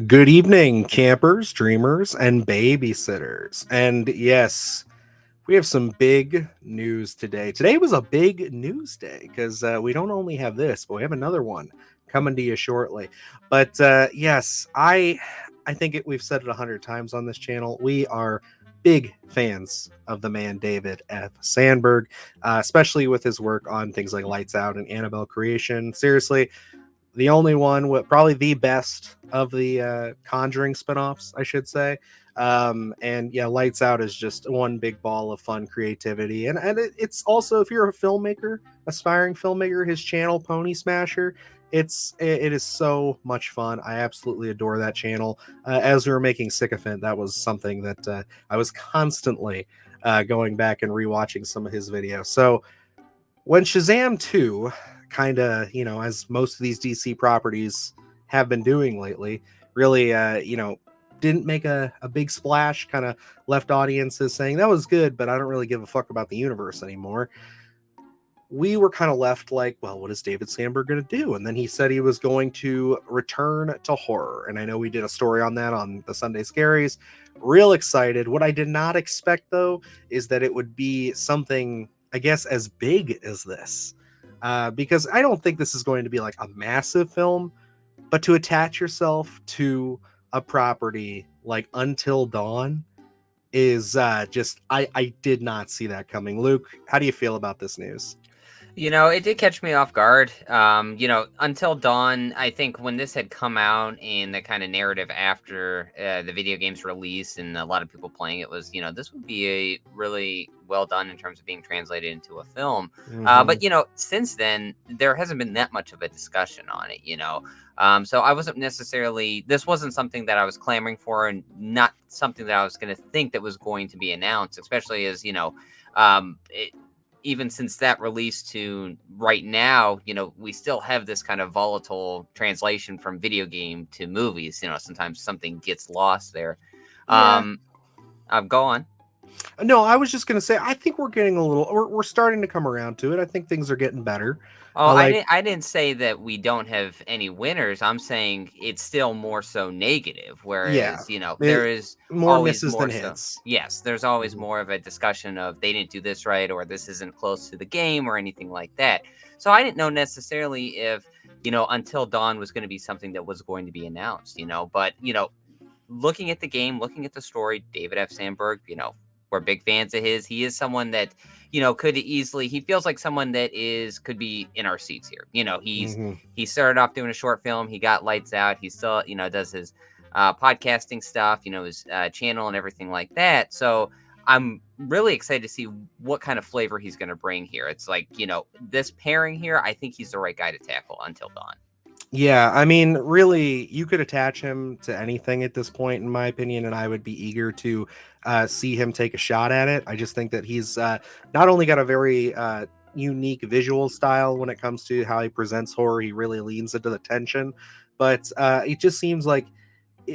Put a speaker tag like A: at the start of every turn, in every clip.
A: Good evening, campers, dreamers, and babysitters. And yes, we have some big news today. Today was a big news day because we don't only have this, but we have another one coming to you shortly. But yes, I think we've said it 100 times on this channel. We are big fans of the man David F. Sandburg, especially with his work on things like Lights Out and Annabelle Creation. Seriously, the only one with probably the best of the Conjuring spinoffs, I should say. And yeah, Lights Out is just one big ball of fun creativity, and it's also, if you're a filmmaker, aspiring filmmaker, his channel Pony Smasher, it is so much fun. I absolutely adore that channel. As we were making Sycophant, that was something that I was constantly going back and rewatching some of his videos. So when Shazam 2, kind of, as most of these DC properties have been doing lately, really, didn't make a big splash, kind of left audiences saying that was good, but I don't really give a fuck about the universe anymore. We were kind of left like, well, what is David Sandberg going to do? And then he said he was going to return to horror. And I know we did a story on that on the Sunday Scaries. Real excited. What I did not expect, though, is that it would be something, I guess, as big as this. Because I don't think this is going to be like a massive film, but to attach yourself to a property like Until Dawn is just, I did not see that coming. Luke, how do you feel about this news?
B: It did catch me off guard. Until Dawn, I think when this had come out and the kind of narrative after the video game's release and a lot of people playing it was, this would be a really well done in terms of being translated into a film. But, since then, there hasn't been that much of a discussion on it. So I wasn't necessarily, this wasn't something that I was clamoring for and not something that I was going to think that was going to be announced, especially as, even since that release to right now, we still have this kind of volatile translation from video game to movies. Sometimes something gets lost there.
A: Yeah.
B: Go on.
A: No, I was just gonna say, I think we're getting a little, we're starting to come around to it. I think things are getting better.
B: Oh,
A: I
B: I
A: like,
B: didn't. I didn't say that we don't have any winners. I'm saying it's still more so negative.
A: yeah,
B: Whereas,
A: it,
B: there is
A: more
B: always
A: misses than
B: more so.
A: hits.
B: Yes, there's always
A: Mhm.
B: more of a discussion of they didn't do this right or this isn't close to the game or anything like that. So I didn't know necessarily if Until Dawn was going to be something that was going to be announced. But looking at the game, looking at the story, David F. Sandberg, we're big fans of his. He is someone that, could easily, he feels like someone that could be in our seats here.
A: Mhm.
B: He started off doing a short film. He got Lights Out. He still, does his podcasting stuff, his channel and everything like that. So I'm really excited to see what kind of flavor he's going to bring here. It's like, this pairing here, I think he's the right guy to tackle Until Dawn.
A: Yeah, I mean, really, you could attach him to anything at this point, in my opinion, and I would be eager to see him take a shot at it. I just think that he's not only got a very unique visual style when it comes to how he presents horror, he really leans into the tension, but it just seems like,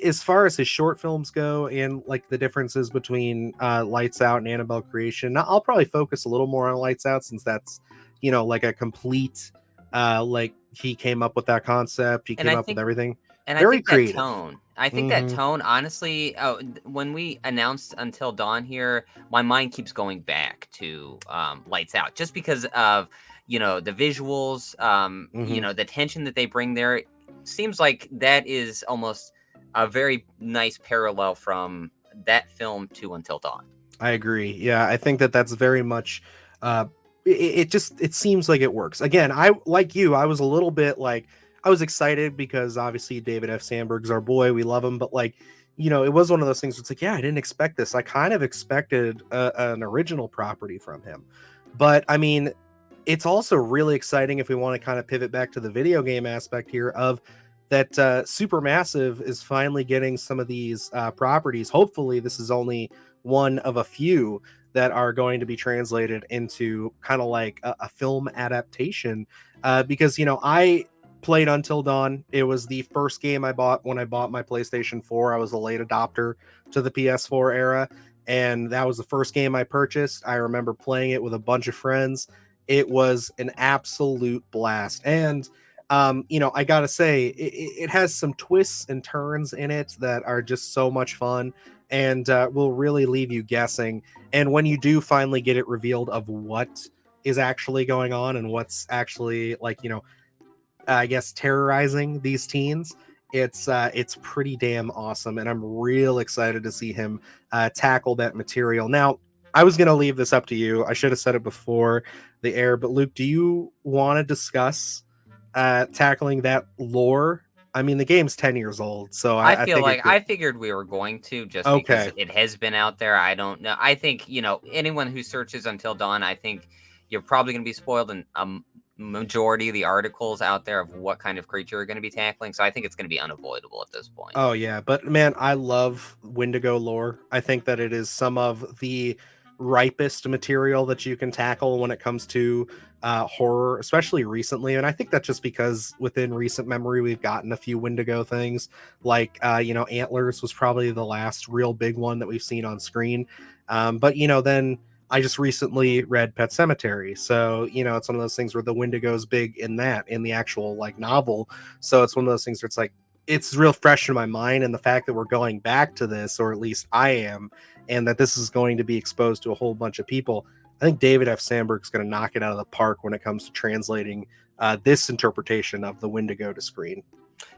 A: as far as his short films go and like the differences between Lights Out and Annabelle Creation, I'll probably focus a little more on Lights Out, since that's, like a complete, like, he came up with that concept, he
B: And
A: came
B: I
A: up with
B: think
A: everything.
B: And I
A: Very
B: think that
A: creative.
B: tone, I think that
A: Hmm.
B: tone, honestly, when we announced Until Dawn here, my mind keeps going back to Lights Out, just because of the visuals,
A: Hmm.
B: the tension that they bring there. Seems like that is almost a very nice parallel from that film to Until Dawn.
A: I agree. Yeah, I think that that's very much. It just, it seems like it works. Again, I, like you, I was a little bit like, I was excited because obviously David F. Sandberg's our boy, we love him, but like, it was one of those things where it's like, yeah, I didn't expect this. I kind of expected an original property from him, but I mean, it's also really exciting if we want to kind of pivot back to the video game aspect here of that. Supermassive is finally getting some of these properties. Hopefully this is only one of a few that are going to be translated into kind of like a film adaptation, because I played Until Dawn. It was the first game I bought when I bought my PlayStation 4. I was a late adopter to the PS4 era, and that was the first game I purchased. I remember playing it with a bunch of friends. It was an absolute blast. And I gotta say, it has some twists and turns in it that are just so much fun and will really leave you guessing. And when you do finally get it revealed of what is actually going on and what's actually like, I guess terrorizing these teens. It's pretty damn awesome, and I'm real excited to see him tackle that material. Now, I was gonna leave this up to you. I should have said it before the air, but Luke, do you want to discuss tackling that lore? I mean, the game's 10 years old, so
B: I
A: I
B: feel
A: figured.
B: like I figured we were going to just because
A: Okay,
B: it has been out there. I don't know. I think, anyone who searches Until Dawn, I think you're probably going to be spoiled in majority of the articles out there of what kind of creature you're going to be tackling. So I think it's going to be unavoidable at this point.
A: oh yeah, but man, I love Wendigo lore. I think that it is some of the ripest material that you can tackle when it comes to horror, especially recently. And I think that's just because within recent memory we've gotten a few Wendigo things, like Antlers was probably the last real big one that we've seen on screen. But then I just recently read Pet Cemetery, so it's one of those things where the Wendigo's big in the actual like novel. So it's one of those things where it's like it's real fresh in my mind, and the fact that we're going back to this, or at least I am, and that this is going to be exposed to a whole bunch of people. I think David F. Sandberg's going to knock it out of the park when it comes to translating this interpretation of the Wendigo to screen.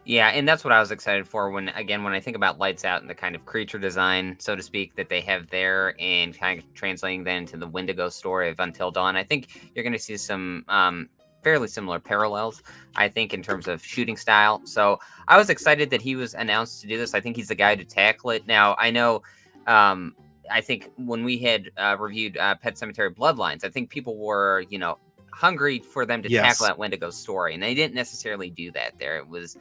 B: Yeah, and that's what I was excited for when I think about Lights Out and the kind of creature design, so to speak, that they have there and kind of translating that into the Wendigo story of Until Dawn. I think you're going to see some fairly similar parallels, I think, in terms of shooting style. So I was excited that he was announced to do this. I think he's the guy to tackle it. Now, I know. I think when we had reviewed Pet Cemetery Bloodlines, I think people were, hungry for them to tackle
A: Yes.
B: that Wendigo story, and they didn't necessarily do that there. It was,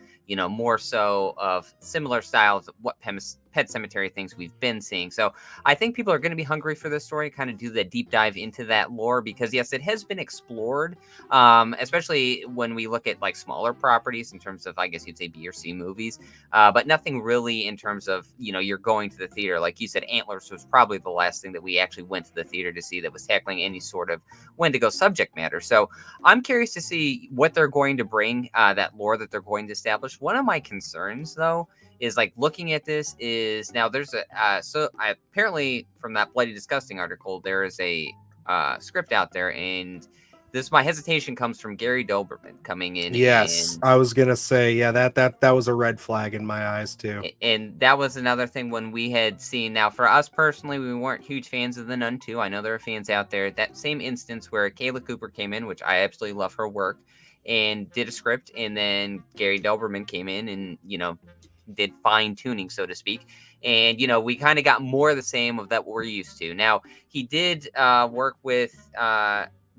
B: more so of similar styles of what Pet Cemetery things we've been seeing. So I think people are going to be hungry for this story, kind of do the deep dive into that lore, because yes, it has been explored, especially when we look at like smaller properties in terms of, I guess you'd say, B or C movies, but nothing really in terms of, you're going to the theater. Like you said, Antlers was probably the last thing that we actually went to the theater to see that was tackling any sort of Wendigo subject matter. So I'm curious to see what they're going to bring, that lore that they're going to establish. One of my concerns, though, is like looking at this is now there's a apparently from that Bloody Disgusting article there is a script out there, and my hesitation comes from Gary Doberman coming in
A: Yes,
B: and
A: I was gonna say, yeah, that was a red flag in my eyes too.
B: and that was another thing when we had seen. Now, for us personally, we weren't huge fans of the Nun 2. I know there are fans out there. That same instance where Kayla Cooper came in, which I absolutely love her work, and did a script, and then Gary Doberman came in and did fine tuning, so to speak. And we kind of got more of the same of that we're used to. Now, he did work with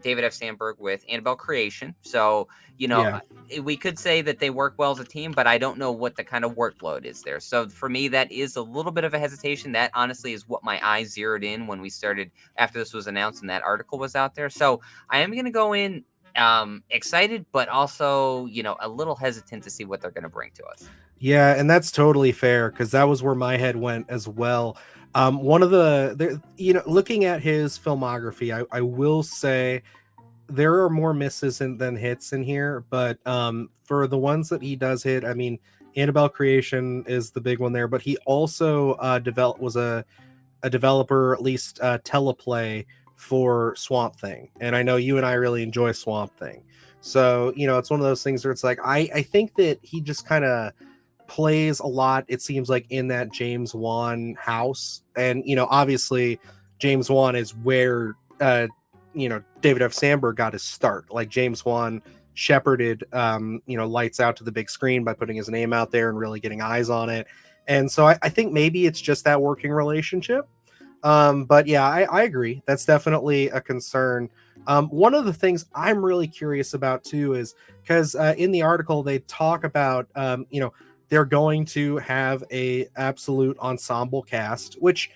B: David F. Sandberg with Annabelle Creation, so
A: Yeah.
B: we could say that they work well as a team, but I don't know what the kind of workload is there. So for me, that is a little bit of a hesitation. That honestly is what my eyes zeroed in when we started after this was announced and that article was out there. So I am going to go in excited, but also, a little hesitant to see what they're going to bring to us.
A: Yeah, and that's totally fair because that was where my head went as well. One of looking at his filmography, I will say there are more misses than hits in here, but for the ones that he does hit, I mean, Annabelle Creation is the big one there, but he also was a developer, at least teleplay for Swamp Thing, and I know you and I really enjoy Swamp Thing, so it's one of those things where it's like I think that he just kind of plays a lot, it seems like, in that James Wan house. And obviously James Wan is where David F. Sandberg got his start. Like James Wan shepherded Lights Out to the big screen by putting his name out there and really getting eyes on it. And so I think maybe it's just that working relationship. But yeah, I agree. That's definitely a concern. One of the things I'm really curious about too is because in the article they talk about they're going to have a absolute ensemble cast, which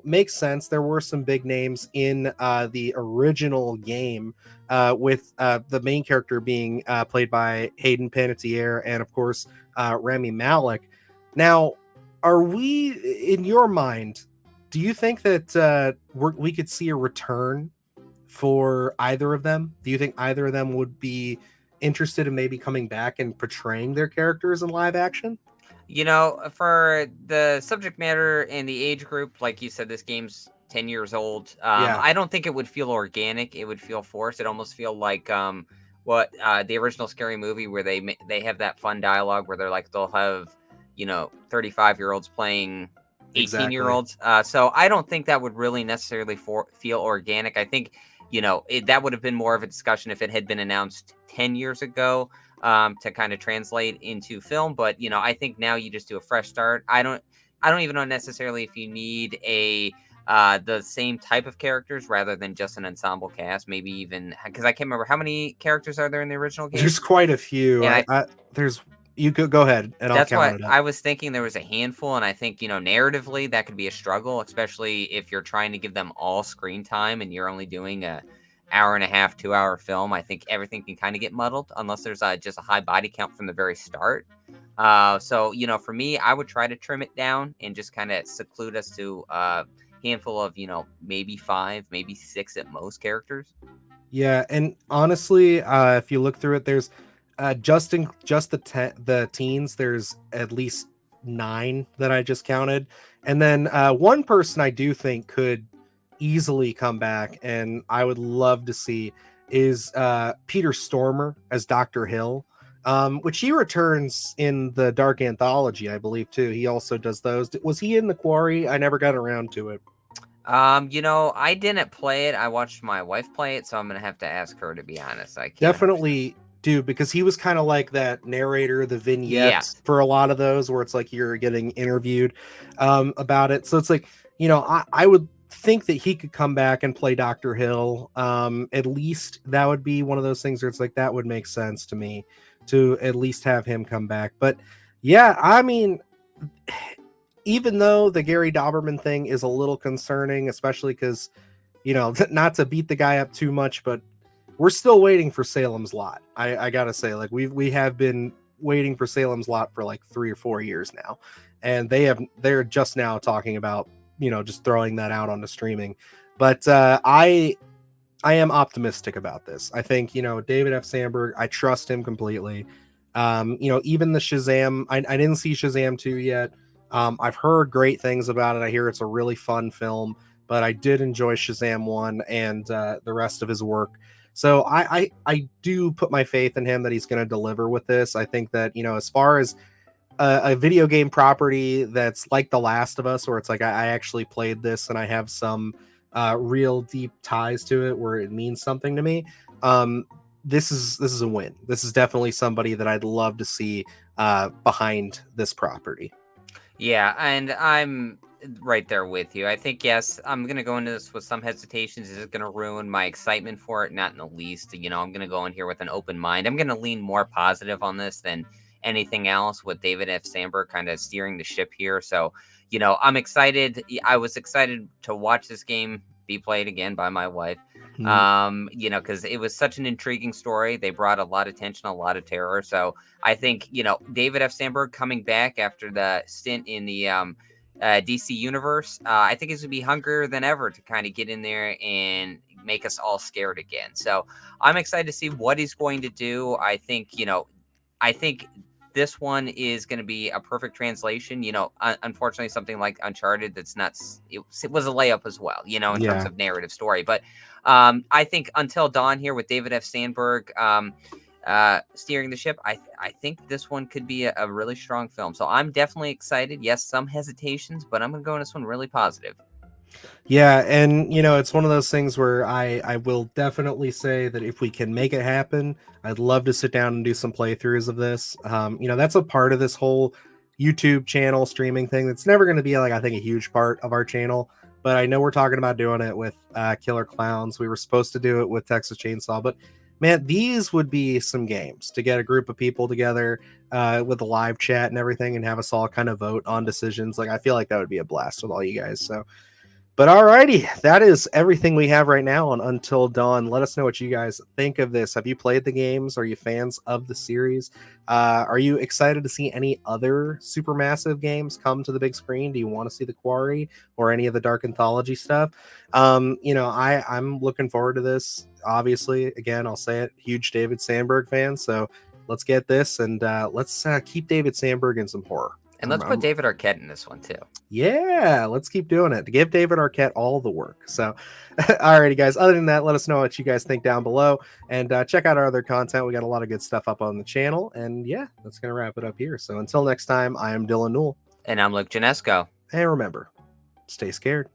A: makes sense. There were some big names in the original game, with the main character being played by Hayden Panettiere and of course Rami Malek. Now, are we, in your mind, do you think that we could see a return for either of them? Do you think either of them would be interested in maybe coming back and portraying their characters in live action?
B: For the subject matter and the age group, like you said, this game's 10 years old.
A: Yeah,
B: I don't think it would feel organic. It would feel forced. It almost feel like what the original Scary Movie, where they have that fun dialogue where they're like they'll have 35-year-olds playing 18-year
A: exactly.
B: olds. So I don't think that would really necessarily feel organic. I think that would have been more of a discussion if it had been announced 10 years ago, to kind of translate into film. But I think now you just do a fresh start. I don't even know necessarily if you need the same type of characters rather than just an ensemble cast. Maybe even because I can't remember how many characters are there in the original game,
A: There's quite a few.
B: and I
A: I there's you could go ahead and I'll
B: that's
A: count
B: why
A: it up.
B: I was thinking there was a handful, and I think, narratively that could be a struggle, especially if you're trying to give them all screen time and you're only doing a hour and a half, 2 hour film. I think everything can kind of get muddled unless there's just a high body count from the very start. So for me, I would try to trim it down and just kind of seclude us to a handful of, maybe five, maybe six at most characters.
A: Yeah, and honestly, if you look through it, there's just the teens. There's at least 9 that I just counted, and then one person I do think could easily come back, and I would love to see is Peter Stormer as Dr. Hill, which he returns in the Dark Anthology, I believe too. He also does those. Was he in the Quarry? I never got around to it.
B: I didn't play it. I watched my wife play it, so I'm gonna have to ask her, to be honest. I can't 100%.
A: Definitely do, because he was kind of like that narrator, the vignettes
B: Yes.
A: for a lot of those where it's like you're getting interviewed about it. So it's like, I would think that he could come back and play Dr. Hill. At least that would be one of those things where it's like that would make sense to me to at least have him come back. But yeah, I mean, even though the Gary Doberman thing is a little concerning, especially because, not to beat the guy up too much, but we're still waiting for Salem's Lot. I gotta say, like we have been waiting for Salem's Lot for like 3 or 4 years now, and they're just now talking about just throwing that out onto streaming. But I am optimistic about this. I think David F. Sandberg. I trust him completely. Even the Shazam. I didn't see Shazam 2 yet. I've heard great things about it. I hear it's a really fun film, but I did enjoy Shazam 1 and the rest of his work. So I do put my faith in him that he's going to deliver with this. I think that, as far as a video game property that's like The Last of Us, where it's like I actually played this and I have some real deep ties to it where it means something to me. This is a win. This is definitely somebody that I'd love to see behind this property.
B: Yeah, and I'm right there with you. I think, yes, I'm gonna go into this with some hesitations. Is it gonna ruin my excitement for it? Not in the least. I'm gonna go in here with an open mind. I'm gonna lean more positive on this than anything else, with David F. Sandberg kind of steering the ship here. So, I'm excited. I was excited to watch this game be played again by my wife.
A: Mhm.
B: Because it was such an intriguing story. They brought a lot of tension, a lot of terror. So I think, David F. Sandberg coming back after the stint in the DC universe, I think he's going to be hungrier than ever to kind of get in there and make us all scared again. So I'm excited to see what he's going to do. I think this one is going to be a perfect translation. Unfortunately, something like Uncharted, it was a layup as well, in terms
A: Yeah.
B: of narrative story. But I think Until Dawn here with David F. Sandberg steering the ship, I think this one could be a really strong film. So I'm definitely excited. Yes, some hesitations, but I'm going to go in this one really positive.
A: Yeah, and it's one of those things where I will definitely say that if we can make it happen, I'd love to sit down and do some playthroughs of this. That's a part of this whole YouTube channel streaming thing that's never going to be like, I think, a huge part of our channel. But I know we're talking about doing it with Killer Clowns. We were supposed to do it with Texas Chainsaw, but man, these would be some games to get a group of people together with a live chat and everything, and have us all kind of vote on decisions. Like, I feel like that would be a blast with all you guys. So But alrighty, that is everything we have right now on Until Dawn. Let us know what you guys think of this. Have you played the games? Are you fans of the series? Are you excited to see any other supermassive games come to the big screen? Do you want to see the Quarry or any of the Dark Anthology stuff? I'm looking forward to this. Obviously, again, I'll say it, huge David Sandburg fan. So let's get this and let's keep David Sandburg in some horror.
B: And let's put David Arquette in this one too.
A: Yeah, let's keep doing it to give David Arquette all the work. So, alrighty, guys. Other than that, let us know what you guys think down below and check out our other content. We got a lot of good stuff up on the channel. And yeah, that's going to wrap it up here. So, until next time, I am Dylan Newell.
B: And I'm Luke Janesco.
A: And remember, stay scared.